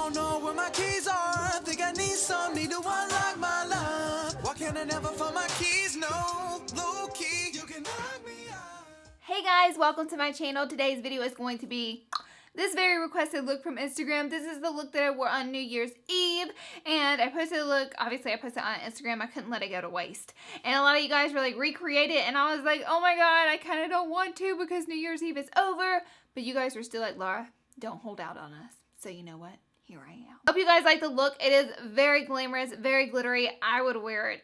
don't know where my keys are. Think I need some, need to unlock my love. Why can't I never find my keys? No, low key, you can knock me out. Hey guys, welcome to my channel. Today's video is going to be this very requested look from Instagram. This is the look that I wore on New Year's Eve, and I posted a look. Obviously I posted it on Instagram. I couldn't let it go to waste, and a lot of you guys were like, recreate it, and I was like, oh my god, I kind of don't want to because New Year's Eve is over. But you guys were still like, Laura, don't hold out on us. So you know what, here I am. Hope you guys like the look. It is very glamorous, very glittery. I would wear it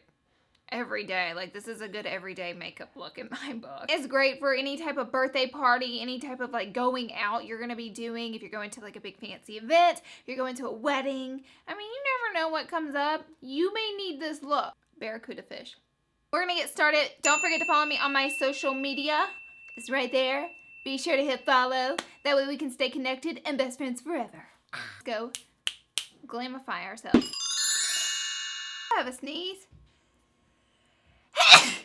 every day. Like, this is a good everyday makeup look in my book. It's great for any type of birthday party, any type of like going out you're gonna be doing. If you're going to like a big fancy event, if you're going to a wedding, I mean, you never know what comes up. You may need this look. Barracuda fish. We're gonna get started. Don't forget to follow me on my social media. It's right there. Be sure to hit follow. That way we can stay connected and best friends forever. Let's go glamify ourselves. I have a sneeze.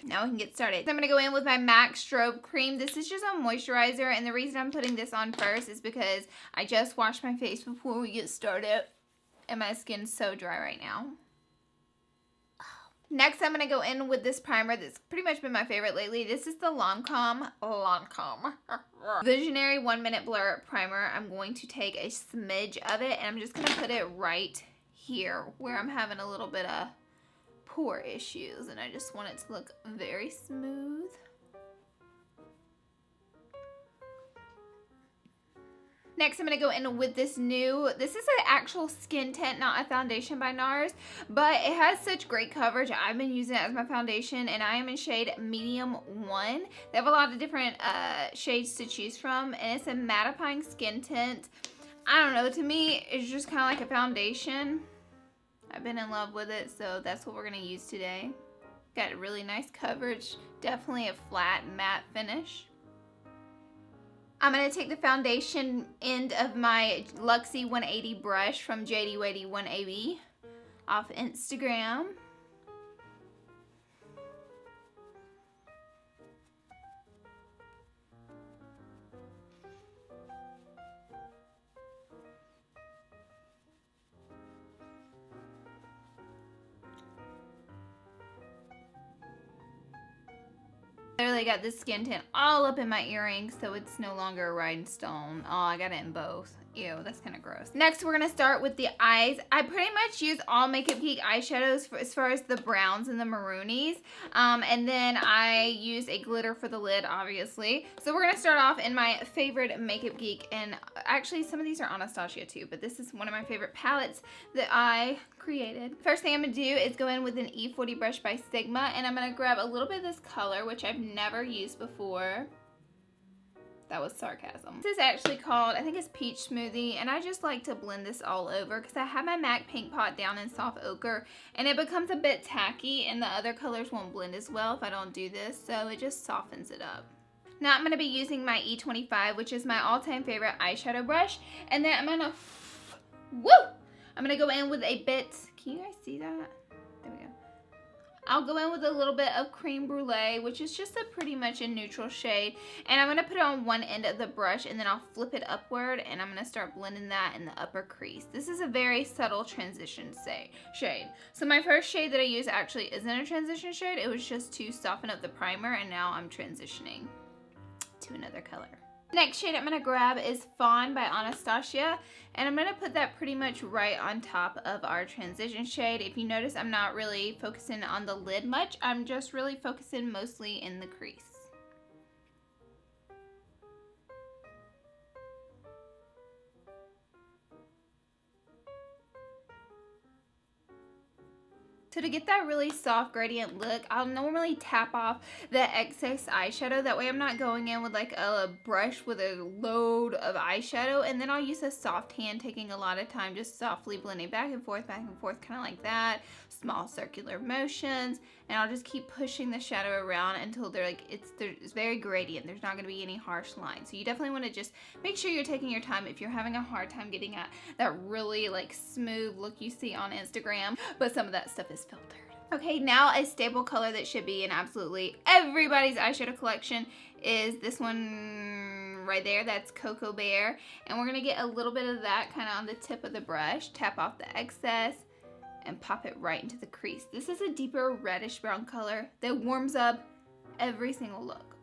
Now we can get started. So I'm going to go in with my MAC Strobe Cream. This is just a moisturizer, and the reason I'm putting this on first is because I just washed my face before we get started, and my skin's so dry right now. Next, I'm going to go in with this primer that's pretty much been my favorite lately. This is the Lancome Visionary 1 Minute Blur Primer. I'm going to take a smidge of it, and I'm just going to put it right here where I'm having a little bit of pore issues, and I just want it to look very smooth. Next, I'm going to go in with this is an actual skin tint, not a foundation by NARS, but it has such great coverage. I've been using it as my foundation, and I am in shade Medium 1. They have a lot of different shades to choose from, and it's a mattifying skin tint. I don't know, to me, it's just kind of like a foundation. I've been in love with it, so that's what we're going to use today. Got a really nice coverage, definitely a flat matte finish. I'm going to take the foundation end of my Luxie 180 brush from Jadey Wadey 180 off Instagram. I literally got this skin tint all up in my earrings, so it's no longer a rhinestone. Oh, I got it in both. Ew, that's kind of gross. Next, we're going to start with the eyes. I pretty much use all Makeup Geek eyeshadows as far as the browns and the maroonies. And then I use a glitter for the lid, obviously. So we're going to start off in my favorite Makeup Geek. And actually, some of these are Anastasia too, but this is one of my favorite palettes that I created. First thing I'm going to do is go in with an E40 brush by Sigma. And I'm going to grab a little bit of this color, which I've never used before. That was sarcasm. This is actually called, I think it's Peach Smoothie, and I just like to blend this all over because I have my MAC Pink Pot down in soft ochre, and it becomes a bit tacky, and the other colors won't blend as well if I don't do this, so it just softens it up. Now I'm going to be using my E25, which is my all-time favorite eyeshadow brush, and then I'm going to go in with a bit, can you guys see that? There we go. I'll go in with a little bit of Creme Brulee, which is just a pretty much a neutral shade. And I'm going to put it on one end of the brush, and then I'll flip it upward, and I'm going to start blending that in the upper crease. This is a very subtle transition shade. So my first shade that I used actually isn't a transition shade. It was just to soften up the primer, and now I'm transitioning to another color. Next shade I'm going to grab is Fawn by Anastasia, and I'm going to put that pretty much right on top of our transition shade. If you notice, I'm not really focusing on the lid much. I'm just really focusing mostly in the crease. So to get that really soft gradient look, I'll normally tap off the excess eyeshadow. That way I'm not going in with like a brush with a load of eyeshadow. And then I'll use a soft hand, taking a lot of time, just softly blending back and forth, kind of like that. Small circular motions. And I'll just keep pushing the shadow around until they're like, it's very gradient. There's not going to be any harsh lines. So you definitely want to just make sure you're taking your time if you're having a hard time getting at that really like smooth look you see on Instagram. But some of that stuff is filtered. Okay, now a staple color that should be in absolutely everybody's eyeshadow collection is this one right there, that's Cocoa Bear. And we're going to get a little bit of that kind of on the tip of the brush. Tap off the excess and pop it right into the crease. This is a deeper reddish brown color that warms up every single look.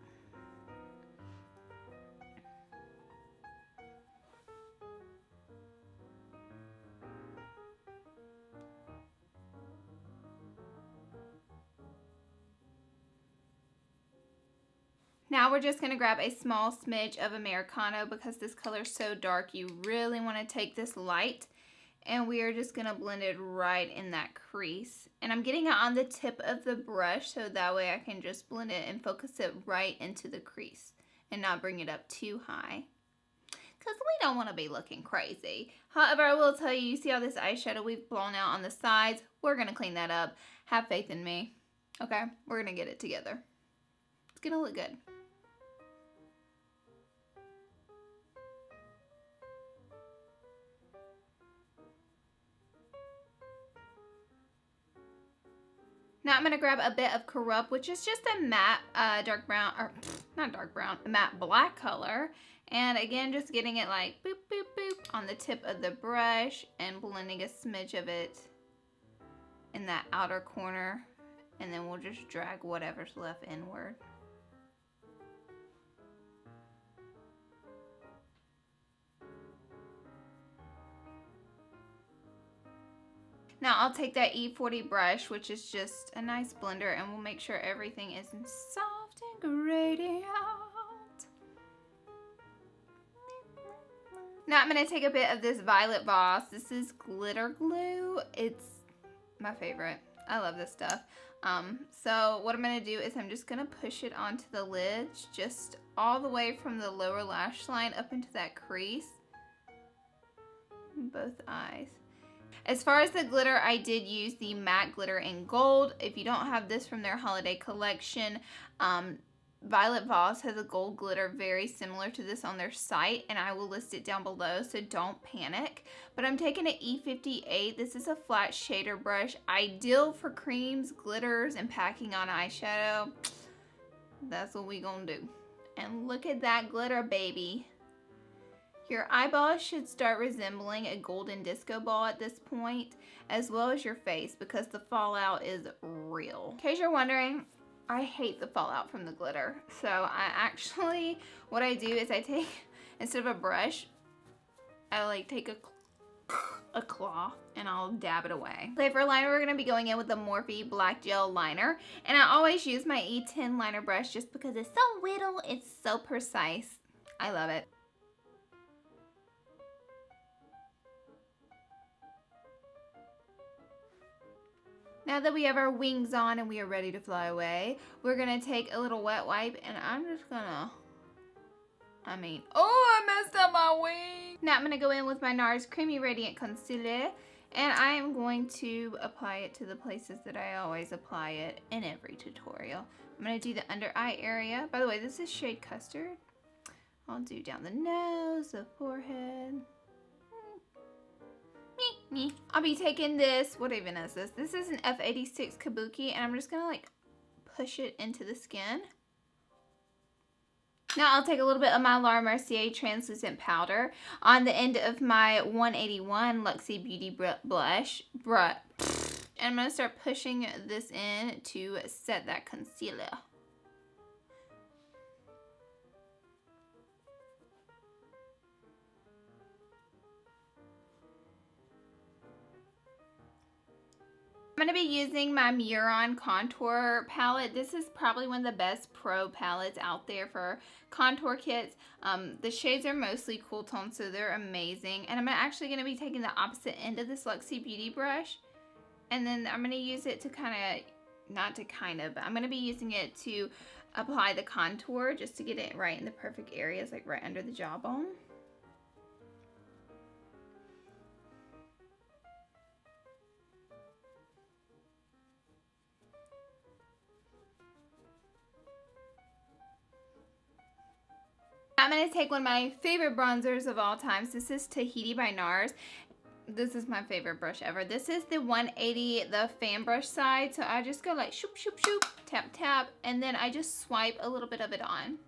Now we're just going to grab a small smidge of Americano because this color is so dark. You really want to take this light, and we are just going to blend it right in that crease. And I'm getting it on the tip of the brush so that way I can just blend it and focus it right into the crease and not bring it up too high, because we don't want to be looking crazy. However, I will tell you, you see how this eyeshadow we've blown out on the sides? We're going to clean that up. Have faith in me. Okay? We're going to get it together. It's going to look good. Now I'm going to grab a bit of Corrupt, which is just a matte dark brown, or not dark brown, a matte black color. And again, just getting it like boop, boop, boop on the tip of the brush and blending a smidge of it in that outer corner. And then we'll just drag whatever's left inward. Now I'll take that E40 brush, which is just a nice blender, and we'll make sure everything is soft and gradient. Now I'm going to take a bit of this Violet Voss. This is glitter glue. It's my favorite. I love this stuff. So what I'm going to do is I'm just going to push it onto the lids, just all the way from the lower lash line up into that crease. Both eyes. As far as the glitter, I did use the matte glitter in gold. If you don't have this from their holiday collection, Violet Voss has a gold glitter very similar to this on their site, and I will list it down below, so don't panic. But I'm taking an E58. This is a flat shader brush, ideal for creams, glitters, and packing on eyeshadow. That's what we gonna do. And look at that glitter, baby. Your eyeballs should start resembling a golden disco ball at this point, as well as your face, because the fallout is real. In case you're wondering, I hate the fallout from the glitter. So I actually, what I do is I take, instead of a brush, I like take a claw and I'll dab it away. Okay, for liner, we're going to be going in with the Morphe Black Gel Liner. And I always use my E10 liner brush just because it's so little, it's so precise. I love it. Now that we have our wings on and we are ready to fly away, we're going to take a little wet wipe, and I'm just going to, oh, I messed up my wing. Now I'm going to go in with my NARS Creamy Radiant Concealer, and I am going to apply it to the places that I always apply it in every tutorial. I'm going to do the under eye area. By the way, this is shade Custard. I'll do down the nose, the forehead. I'll be taking this, what even is this? This is an F86 Kabuki, and I'm just going to like push it into the skin. Now I'll take a little bit of my Laura Mercier translucent powder on the end of my 181 Luxie Beauty blush. And I'm going to start pushing this in to set that concealer. I'm going to be using my Muron contour palette. This is probably one of the best pro palettes out there for contour kits. The shades are mostly cool tone, so they're amazing. And I'm actually going to be taking the opposite end of this Luxie Beauty brush. And then I'm going to use it to but I'm going to be using it to apply the contour just to get it right in the perfect areas, like right under the jawbone. I'm going to take one of my favorite bronzers of all times. This is Tahiti by NARS. This is my favorite brush ever. This is the 180, the fan brush side. So I just go like shoop, shoop, shoop, tap, tap, and then I just swipe a little bit of it on.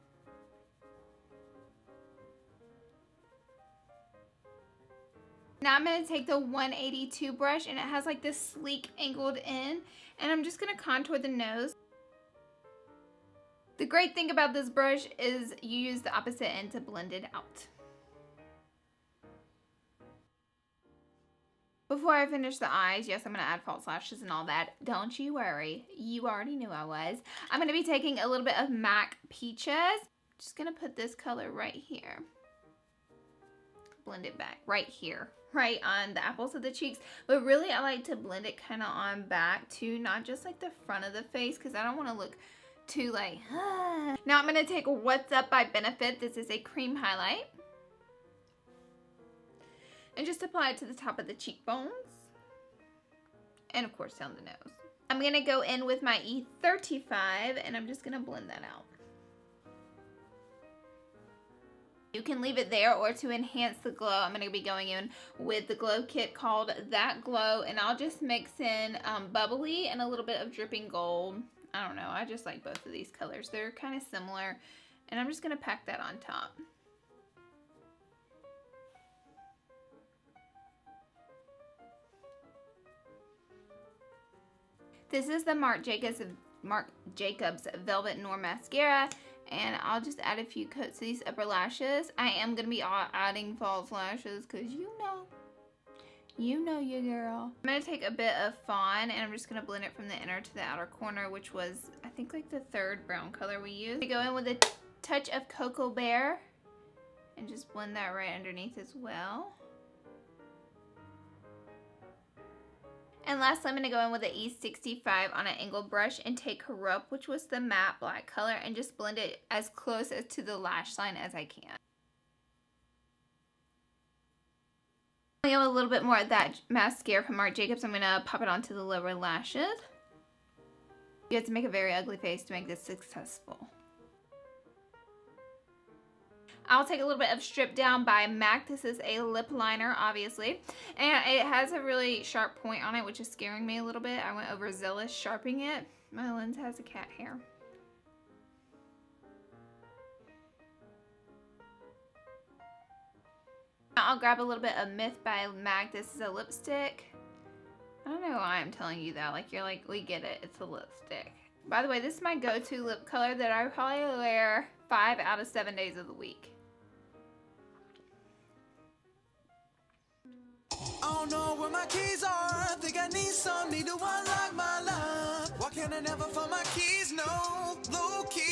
Now I'm going to take the 182 brush, and it has like this sleek angled end, and I'm just going to contour the nose. The great thing about this brush is you use the opposite end to blend it out. Before I finish the eyes, yes, I'm going to add false lashes and all that. Don't you worry. You already knew I was. I'm going to be taking a little bit of MAC Peaches. Just going to put this color right here. Blend it back right here, right on the apples of the cheeks. But really, I like to blend it kind of on back too, not just like the front of the face, because I don't want to look too like, Now I'm going to take What's Up by Benefit. This is a cream highlight. And just apply it to the top of the cheekbones. And of course down the nose. I'm going to go in with my E35, and I'm just going to blend that out. You can leave it there, or to enhance the glow, I'm going to be going in with the glow kit called That Glow. And I'll just mix in bubbly and a little bit of dripping gold. I don't know. I just like both of these colors. They're kind of similar. And I'm just going to pack that on top. This is the Marc Jacobs Velvet Noir Mascara, and I'll just add a few coats to these upper lashes. I am going to be adding false lashes because you know your girl. I'm going to take a bit of Fawn, and I'm just going to blend it from the inner to the outer corner, which was, I think, like the third brown color we used. I go in with a touch of Cocoa Bear, and just blend that right underneath as well. And lastly, I'm going to go in with an E65 on an angled brush and take Corrupt, which was the matte black color, and just blend it as close to the lash line as I can. I have a little bit more of that mascara from Marc Jacobs. I'm going to pop it onto the lower lashes. You have to make a very ugly face to make this successful. I'll take a little bit of Stripdown by MAC. This is a lip liner, obviously. And it has a really sharp point on it, which is scaring me a little bit. I went overzealous sharpening it. My lens has a cat hair. Now I'll grab a little bit of Myth by MAC. This is a lipstick. I don't know why I'm telling you that. Like, you're like, we get it. It's a lipstick. By the way, this is my go-to lip color that I probably wear 5 out of 7 days of the week. I don't know where my keys are. Think I need some, need to unlock my love. Why can't I never find my keys? No, low key.